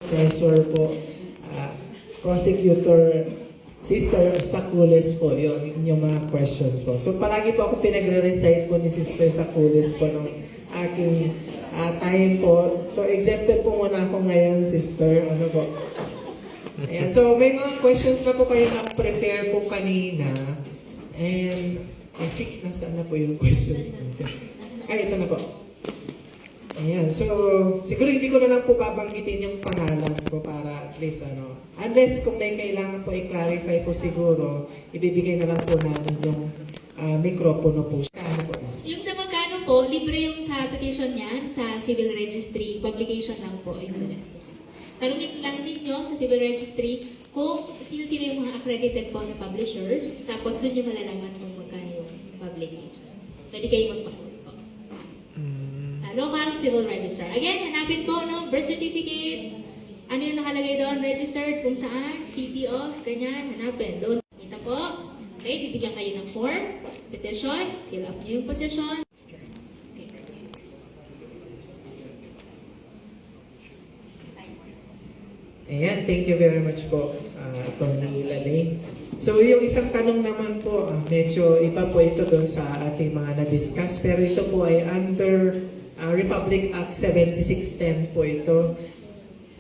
Professor po, Prosecutor Sister Sacules po, yung inyong mga questions po. So palagi po ako pinagre-recite po ni Sister Sacules po ng aking time po. So exempted po muna ako ngayon, Sister. Ano po? Ayan. So may mga questions na po kayo na-prepare po kanina. And I think nasaan na po yung questions natin. Ay, ito na po. Ayan. So, siguro hindi ko na lang po babanggitin yung pangalan ko para at least unless kung may kailangan po i-clarify po siguro, ibibigay na lang po natin yung mikropono po. Ano po? Yung sa magkano po, libre yung sa application niyan, sa civil registry, publication lang po yung gastos. Tanungin lang ninyo sa civil registry kung sino-sino yung mga accredited po na publishers, tapos doon yung malalaman kung magkano yung publication. Pwede kayo magpakot po. Sa local civil register. Again, hanapin po, birth certificate, ano yung nakalagay doon, registered, kung saan, city of, ganyan, hanapin. Doon, kita po. Okay, bibigyan kayo ng form, petition, fill up nyo yung position. Ayan, thank you very much po, Atty. Lalay. So yung isang tanong naman po, medyo iba po ito doon sa ating mga na-discuss, pero ito po ay under Republic Act 7610 po ito.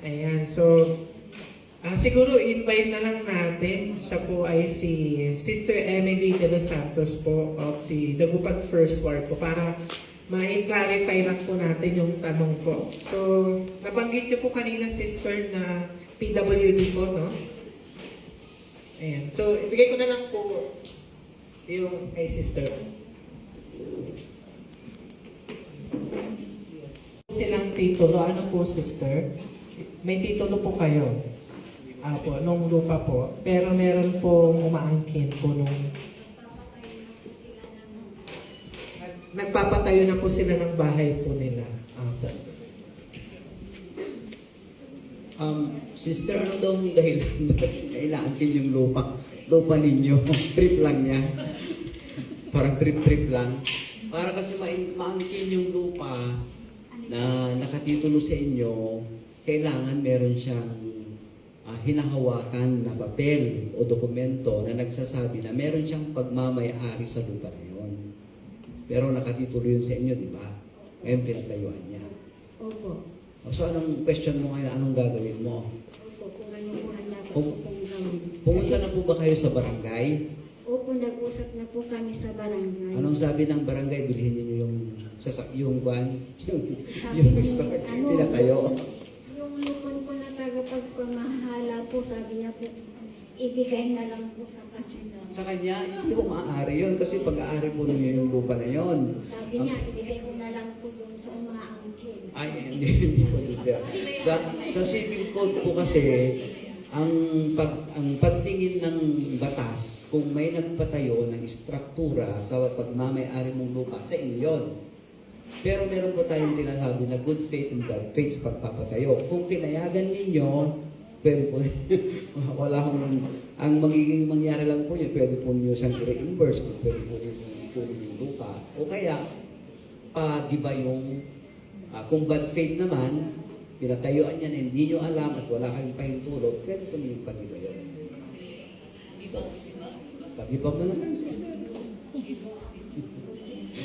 Ayan, so siguro invite na lang natin, siya po ay si Sister Emily de los Santos po of the Dagupan First Ward po para ma-clarify lang po natin yung tanong po. So, nabanggit niyo po kanina, Sister, na PWD po, no? Ayan. So, ibigay ko na lang po yung kay Sister. Silang titulo. Ano po, Sister? May titulo po kayo. Po, nung lupa po. Pero meron pong umaangkin po nung nagpapatayo na po sila ng bahay po nila. Sister, ano daw ang dahilan kailangan yung lupa ninyo? Trip lang niya. Parang trip lang. Para kasi maangkin yung lupa na nakatitulo sa inyo, kailangan meron siyang hinahawakan na papel o dokumento na nagsasabi na meron siyang pagmamay-ari sa lupa na yun. Pero nakatitulo yun sa inyo, di ba? Ngayon pinatayuan niya. Opo. So anong question mo ngayon? Anong gagawin mo? Opo, kung ano po handa ko pong gawin. Pumunta na po ba kayo sa barangay? Opo, nag-usap na po kami sa barangay. Anong sabi ng barangay? Bilhin niyo yung store, ano, pinatayo. Yung lupon ko na tagapagpamahala po, sabi niya po, ibigay na lang po sa kanila. Sa kanya, hindi ko maaari yun kasi pag-aari po niyo yung lupa na yun. Sabi niya, ibigay ko na lang po doon sa umaangkin. Ay, hindi po, sister. Sa civil code po kasi, ang pagtingin ng batas, kung may nagpatayo ng istruktura sa pagmamay-ari mong lupa, sa inyo yun. Pero meron po tayong tinasabi na good faith and bad faith sa pagpapatayo. Kung pinayagan ninyo, pwede po, wala akong, ang magiging mangyari lang po yun, pwede po nyo siyang i-reimburse, pwede po nyo yung lupa. O kaya, pagiba yung, kung bad faith naman, pinatayuan yan, hindi nyo alam at wala kayong pahintulog, pwede po nyo yung pagiba yun. Pagiba mo na lang, sister.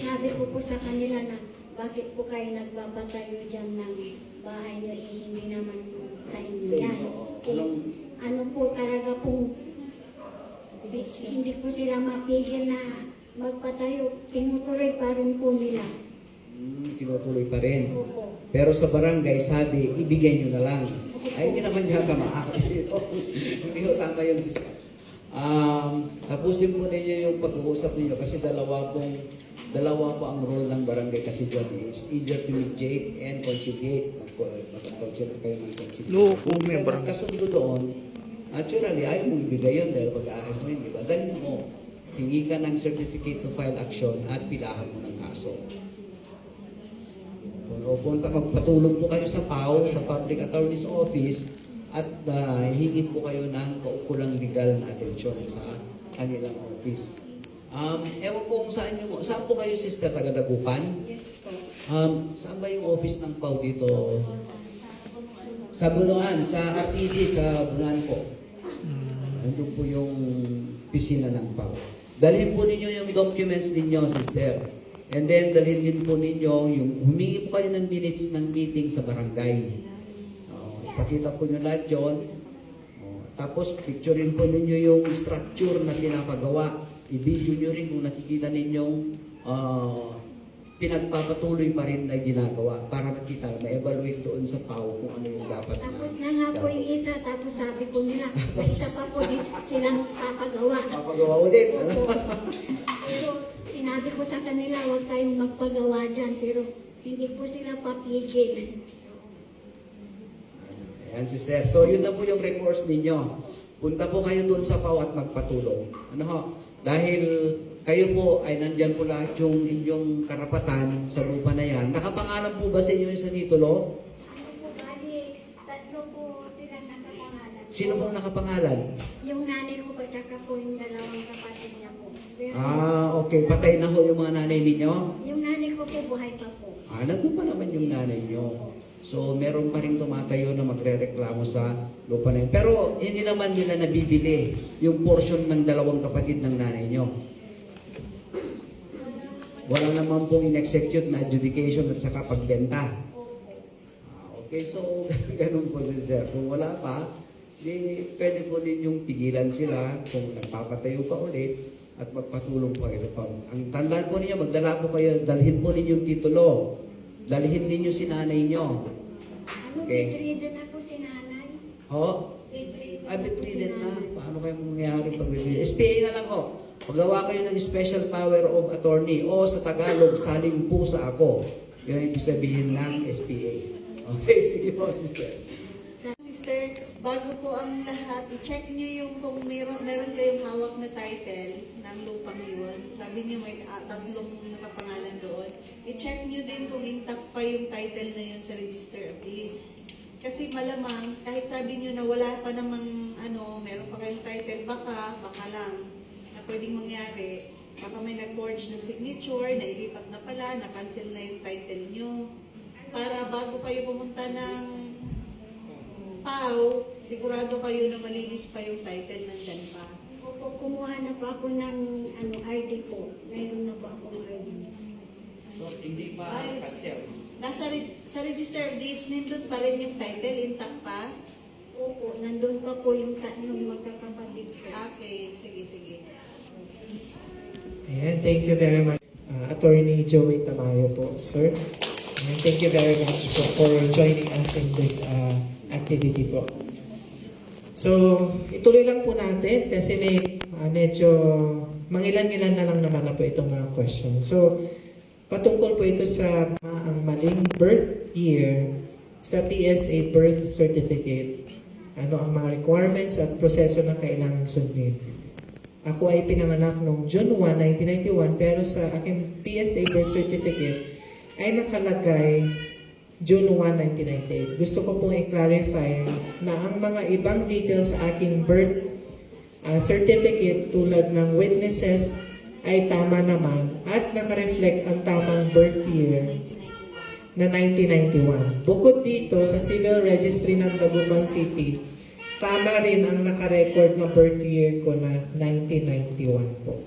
Sabi ko po sa kanila na, bakit po kayo nagpapatayo dyan ng bahay nyo, hindi naman po sa inyo yan. Ano po talaga po, hindi po sila mapigil na magpatayo, tinutuloy pa rin po nila. Tinutuloy pa rin. Opo. Pero sa barangay, sabi, ibigay nyo na lang. Ay, hindi naman yata maaari. Hindi ko tama yun, sister. Tapusin mo ninyo yung pag-uusap ninyo kasi dalawa po ang role ng barangay kasi dyan is either to mediate and conciliate. Mag-conciliate kayo ng conciliate. Kung may kasundo doon, naturally, ayaw mo ibigay yun dahil pag-aaral mo yun, di ba? Dahil mo, hingi ka ng certificate to file action at pilahan mo ng kaso. O punta, magpatulong po kayo sa PAO, sa Public Attorney's Office, at hingi po kayo ng kaukulang legal na atensyon sa kanilang office. Ewan ko kung saan po kayo, sister, taga-Dagupan? Yes po. Saan ba yung office ng PAO dito? Sa Bunuan, sa RTC, sa Bunuan po. Nandun po yung pisina ng PAO. Dalhin po ninyo yung documents ninyo, sister. And then, dalhin din po ninyo yung humingi po kayo ng minutes ng meeting sa barangay. Ipakita po nyo lahat yun. Tapos, picturein po ninyo yung structure na pinapagawa. I-video nyo rin kung nakikita ninyong pinagpapatuloy pa rin na ginagawa para makita, ma-evaluate doon sa PAO kung ano yung dapat na. Tapos na nga po yung isa, tapos sabi ko nila, may isa pa po silang papagawa. Papagawa ulit. Opo. Pero sinabi ko sa kanila, huwag kayong magpagawa dyan, pero hindi po sila papigil. Ayan, sister. So, yun na po yung recourse ninyo. Punta po kayo doon sa PAO at magpatulong. Ano ho? Dahil kayo po ay nandyan po lahat yung inyong karapatan sa lupa na yan. Nakapangalan po ba sa inyo yung sa titulo? Ano po, bali, tatlo po sila nakapangalan. Sino pong nakapangalan? Yung nanay ko pa, tsaka po yung dalawang kapatid niya po. Pero Okay. Patay na ho yung mga nanay ninyo? yung nanay ko po, buhay pa po. Nandun pa naman yung nanay nyo. So, meron pa rin tumatayo na magre-reklamo sa lupa na yun. Pero, hindi naman nila nabibili yung portion ng dalawang kapatid ng nanay nyo. Wala naman pong in-execute na adjudication at saka pagbenta. Okay, so, ganun po, sister. Kung wala pa, di, pwede po ninyong pigilan sila kung nagpapatayo pa ulit at magpatulong pa kayo. Ang tandaan po ninyo, magdala po kayo, dalhin po ninyo yung titulo. Dalhin ninyo si nanay nyo. Ano, Okay. bedridden na po si nanay. Ho? Bedridden Ay, po si bedridden na. nanay. Paano kayo mangyayari pag bedridden? SPA na lang ho. Paggawa kayo ng special power of attorney o sa Tagalog, saling pusa ako. Yun ang ibig sabihin ng SPA. Okay, sige po, sister. Sister, bago po ang lahat, i-check nyo yung kung meron kayong hawak na title ng lupang yun. Sabi nyo may tatlong nakapangalan doon. I-check nyo din kung intact pa yung title na yun sa Register of Deeds. Kasi malamang, kahit sabi nyo na wala pa namang meron pa kayong title, baka lang, na pwedeng mangyari. Baka may nag-forge ng signature, nailipat na pala, na-cancel na yung title nyo. Para bago kayo pumunta ng PAO, sigurado kayo na malinis pa yung title nandyan pa. Opo, kumuha na po ako ng ID po. Mayroon na po akong ID. So, hindi pa cancel. Sa Register of Deeds, nindun pa rin yung title, intact pa? Opo, nandun pa po yung tatlong magkakapatid ko. Okay, sige. Ayan, thank you very much. Attorney Joey Tamayo po, sir. And thank you very much po for joining us in this activity po. So, ituloy lang po natin kasi medyo mangilan-ilan na lang naman na po itong mga questions. So, patungkol po ito sa ang maling birth year sa PSA birth certificate. Ano ang mga requirements at proseso na kailangan sundin. Ako ay pinanganak noong June 1, 1991 pero sa aking PSA birth certificate ay nakalagay June 1, 1998. Gusto ko pong i-clarify na ang mga ibang details sa aking birth certificate tulad ng witnesses ay tama naman at nakareflect ang tamang birth year na 1991. Bukod dito sa Civil Registry ng Dagupan City, tama rin ang nakarecord na birth year ko na 1991 po.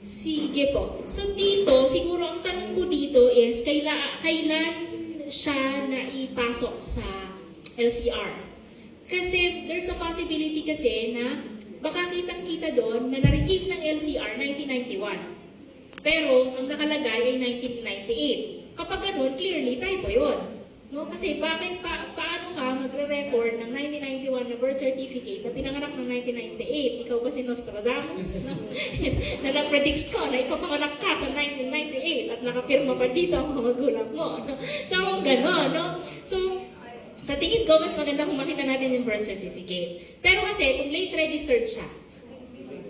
Sige po. So dito, siguro ang tanong ko dito is, kailan siya naipasok sa LCR? Kasi there's a possibility kasi na baka kitang-kita doon na na-receive ng LCR 1991. Pero ang nakalagay ay 1998. Kapag ganun, clearly typo yun. No? Kasi paano ka magre-record ng 1991 na birth certificate na pinanganak ng 1998? Ikaw ba si Nostradamus? No? Na na-predict ko na ikaw panganak ka sa 1998 at nakapirma pa dito ang mga magulang mo. No? So, gano'n, no? So, Sa tingin ko, mas maganda kung makita natin yung birth certificate. Pero kasi, kung late registered siya,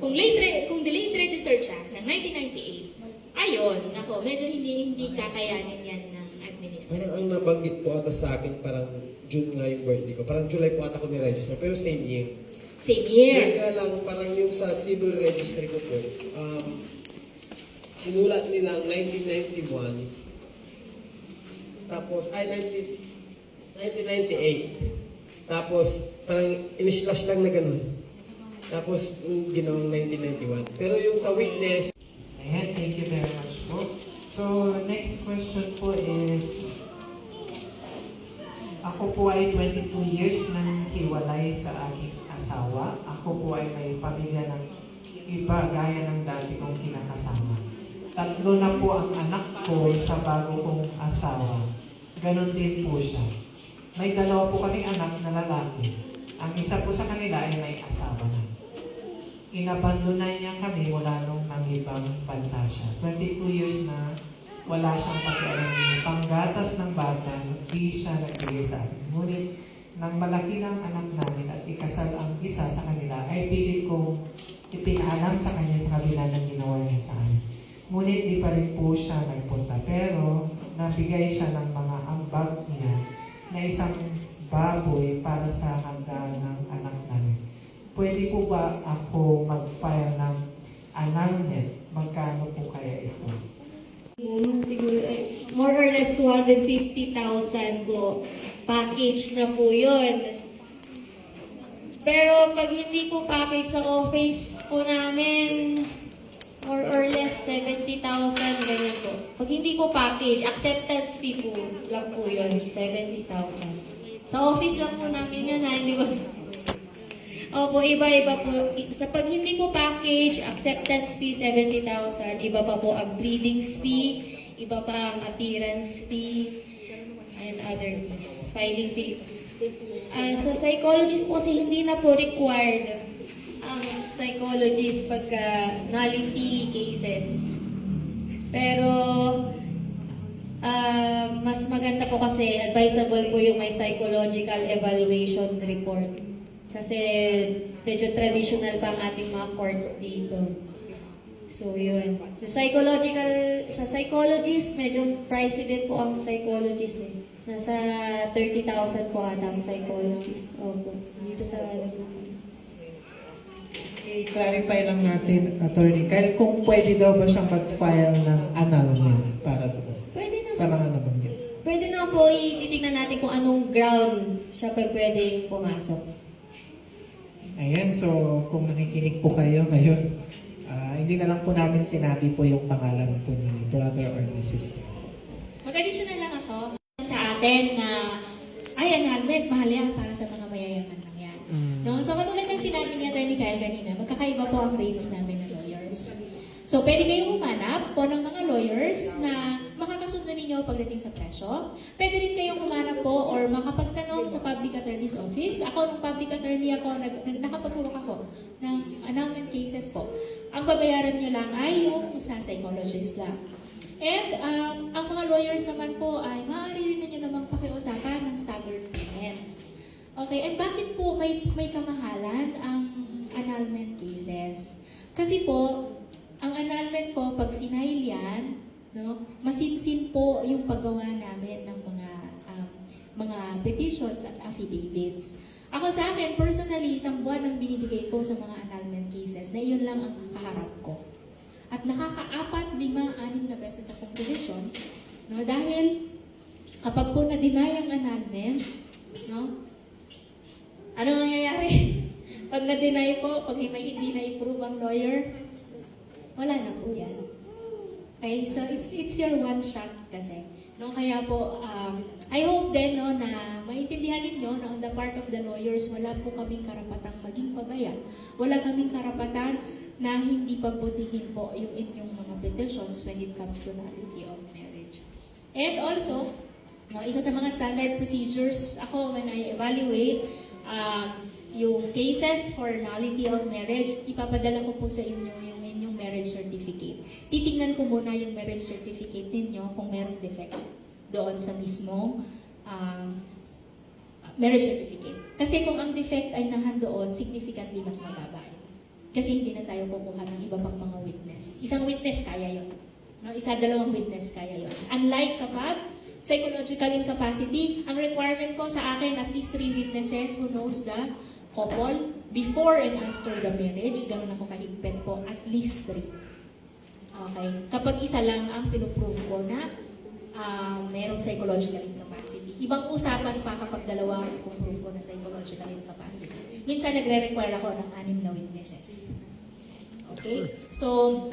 kung delayed registered siya ng 1998, ayun, nako, medyo hindi kakayanin yan ng administrator. Parang ang nabanggit po ata sa akin, parang June nga yung birthday ko. Parang July po ata ko ni-register, pero same year. Same Yun year. nga lang, parang yung sa civil registry ko po, sinulat nilang 1991, tapos, 1998. Tapos, parang in-slash lang na ganun. Tapos, ginawang 1991. Pero yung sa witness, Ayan, thank you very much po. So, next question po is, ako po ay 22 years nang hiwalay sa aking asawa. Ako po ay may pamilya ng iba gaya ng dati kong kinakasama. 3 na po ang anak ko sa bago kong asawa. Ganon din po siya. May 2 po kaming anak na lalaki. Ang isa po sa kanila ay may asawa na. Inabandonan niya kami mula nung nangibang bansa siya. 22 years na wala siyang pakialam. Panggatas ng bata, hindi siya nagbigay sa akin. Ngunit, nang malaki ng anak namin at ikasal ang isa sa kanila, ay pilit kong ipinaalam sa kanya sa kabila ng ginawa niya sa akin. Ngunit di pa rin po siya nagpunta. Pero, nabigay siya ng mga ambag niya na isang baboy para sa handa ng anak namin. Pwede po ba ako mag-file ng annulment? Magkano po kaya ito? Siguro, more or less 250,000 po. Package na po yun. Pero pag hindi po package sa office po namin, more or less 70,000, ganyan po. Pag hindi po package, acceptance fee po lang po yun, 70,000. Sa office lang po namin yun, ha? Hindi ba? Opo, iba-iba po. Sa pag hindi po package, acceptance fee 70,000. Iba pa po ang breedings fee, iba pa ang appearance fee, and other fees. Filing fee. Sa psychologist po kasi hindi na po required ang psychologist pagka nullity cases. Pero mas maganda po kasi advisable po yung may psychological evaluation report. Kasi medyo traditional pa ang ating mga courts dito. So, yun. Sa psychologist, medyo pricey din po ang psychologist eh. Nasa 30,000 po ata ang psychologist. Opo. Dito sa I-clarify lang natin, Attorney Kyle, kung pwede daw ba siyang mag-file ng annulment para doon Pwede na sa mga nabanggit. Pwede na po ititignan natin kung anong ground siya pa pwedeng pumasok. Ayan, so kung nakikinig po kayo ngayon, hindi na lang po namin sinabi po yung pangalan po ni brother or ni sister. Mag-additional lang ako sa atin na annulment, mahal yan para sa mga mayayaman lang yan. No? So katulad ng sinabi ni Attorney Kyle kanina, magkakaiba po ang rates namin ng lawyers. So pwede kayong humanap po ng mga lawyers na makakasundo ninyo pagdating sa presyo. Pwede rin kayong humanap po or makapagtanong sa public attorney's office. Ako, nung public attorney ako, nakapaghuwak ako ng annulment cases po. Ang babayaran nyo lang ay yung sa psychologist lang. And ang mga lawyers naman po ay maaari rin ninyo namang pakiusapan ng staggered payments. Okay, and bakit po may kamahalan ang annulment cases? Kasi po, ang annulment po, pag final yan, no, masinsin po yung paggawa namin ng mga petitions at affidavits. Ako sa akin, personally, 1 buwan ang binibigay ko sa mga annulment cases na iyon lang ang kaharap ko. At nakaka-4, 5, 6 na beses akong petitions, no, dahil kapag po na-deny ang annulment, no, ano mangyayari? Pag na-deny po, pag may hindi na-approve ang lawyer, wala na po yan. Okay, so it's your one shot kasi. No, kaya po, I hope din no, na maintindihan ninyo na on the part of the lawyers, wala po kaming karapatang maging pabaya. Wala kaming karapatan na hindi pabutihin po yung inyong mga petitions when it comes to nullity of marriage. And also, no, isa sa mga standard procedures, ako when I evaluate yung cases for nullity of marriage, ipapadala ko po sa inyo yung inyong marriage certificate. Titingnan ko muna yung marriage certificate ninyo kung merong defect doon sa mismong marriage certificate. Kasi kung ang defect ay nandoon, significantly mas mababa yun. Kasi hindi na tayo kukuha ng iba pang mga witness. Isang witness kaya yun. No? Dalawang witness kaya yun. Unlike kapag psychological incapacity, ang requirement ko sa akin at least 3 witnesses who knows the couple before and after the marriage. Ganun ako kahigpit po, at least 3. Okay? Kapag isa lang ang pinuprove ko na merong psychological incapacity. Ibang usapan pa kapag dalawa ang ipuprove ko na psychological incapacity. Minsan nagre-require ako ng 6 na witnesses. Okay? So,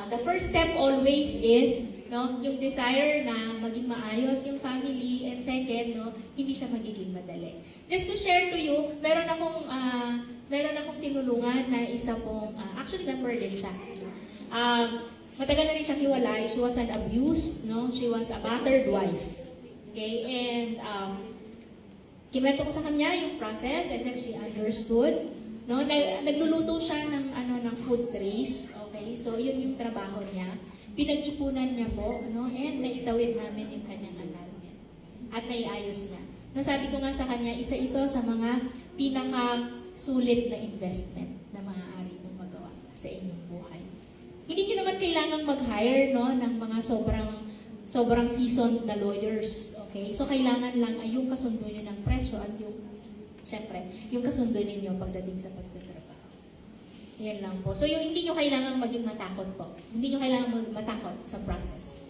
the first step always is yung desire na maging maayos yung family, and second, hindi siya magiging madali. Just to share to you, meron akong tinulungan na isa pong, actually member din siya. Matagal na rin siyang hiwalay. She was an abused, she was a battered wife. Okay, and kinwento ko sa kanya yung process, and then she understood. Nagluluto siya ng food trays. Okay, so yun yung trabaho niya. Pinag-ipunan niya po, and naitawid namin yung kanyang anak niya. At naiayos niya. Sabi ko nga sa kanya, isa ito sa mga pinaka-sulit na investment na maaari mong magawa sa inyong buhay. Hindi niyo naman kailangang mag-hire ng mga sobrang seasoned na lawyers. Okay? So kailangan lang ay yung kasundo niyo ng presyo at yung kasundo ninyo pagdating sa pagtatrabaho. Yan lang po. So hindi niyo kailangang maging matakot po. Hindi niyo kailangang matakot sa process.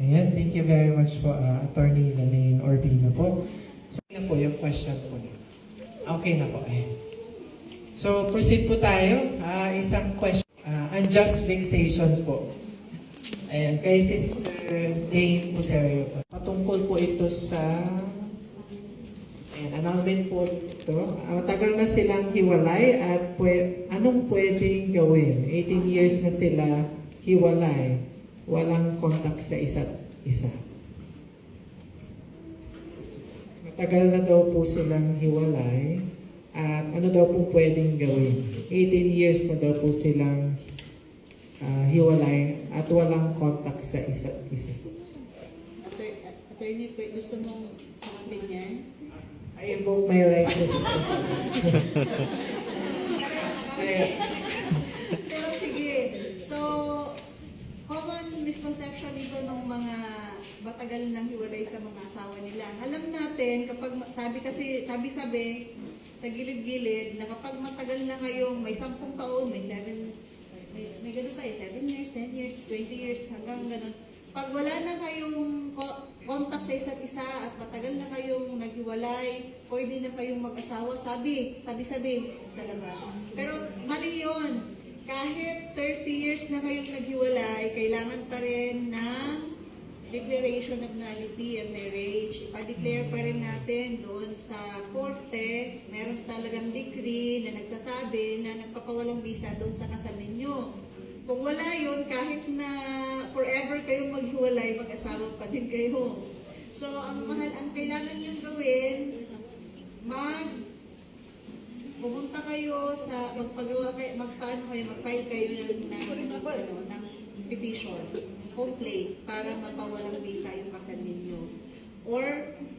Ayan, thank you very much po, Attorney Lalaine Orbina po. So, na po yung question po niyo. Okay na po. Ayan. So, proceed po tayo. Isang question. Unjust vexation po. Ayan, kay Sister Dane Puserio po. Patungkol po ito sa annulment po ito. Matagal na silang hiwalay at anong pwedeng gawin? 18 years na sila hiwalay. Walang contact sa isa't isa. Matagal na daw po silang hiwalay at ano daw po pwedeng gawin? 18 years na daw po silang hiwalay at walang contact sa isa't isa. Attorney, gusto mong sagutin yan? I invoke my right to sister. Pero sige. So, common misconception dito ng mga matagal nang hiwalay sa mga asawa nila. Alam natin, kapag sabi sa gilid-gilid, na kapag matagal na kayong may 10 taon, may ganun pa 7 years, 10 years, 20 years, hanggang ganun. Pag wala na kayong contact sa isa't isa at matagal na kayong naghiwalay, pwede na kayong mag-asawa, sabi sa labas. Pero mali yun. Kahit 30 years na kayong naghiwalay, kailangan pa rin ng declaration of nullity and marriage. Ipa-declare pa rin natin doon sa korte, meron talagang decree na nagsasabi na nagpapawalang visa doon sa kasal ninyo. Kung wala yun, kahit na forever kayong maghiwalay, mag-asawa pa din kayo. So, ang kailangan niyong gawin, pumunta kayo sa mag-file kayo ng petition, complaint, para mapawalang visa yung kasal ninyo. Or,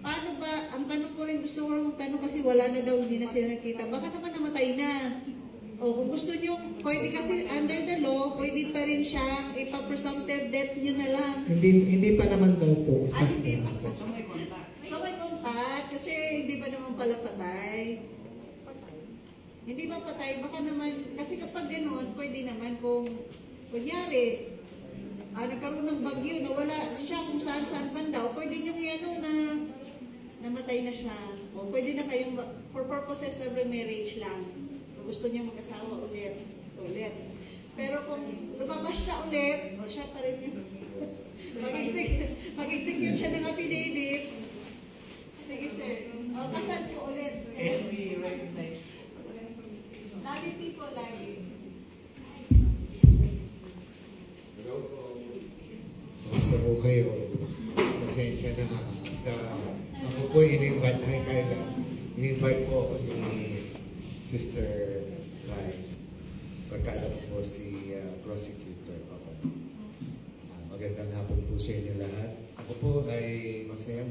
paano ba, ang tanong ko rin, gusto ko rin magtanong kasi wala na daw, hindi na sila nakita, baka naman namatay na. O kung gusto nyo, pwede kasi under the law, pwede pa rin siyang ipa-presumptive death nyo na lang. Hindi pa naman daw po. Hindi pa. So may contact, kasi hindi pa naman pala patay. Hindi ba patay? Baka naman, kasi kapag gano'n, pwede naman kung, kunyari, nagkaroon ng bagyo na wala siya kung saan-saan banda, o pwede nyo na namatay na siya. O pwede na kayong, for purposes of remarriage lang. Gusto niya mag-asawa ulit. Pero kung lumabas siya ulit, siya pa rin yun. Mag-execute siya ng affidavit. Sige sir. Kasal po ulit. And we recognize. Lagi people, lagi. Basta po kayo, pasensya na ako po in-invite po ako ni Sister Christ. Pagkaalam po si prosecutor ako. Magandang hapon po sa inyo lahat. Ako po ay masaya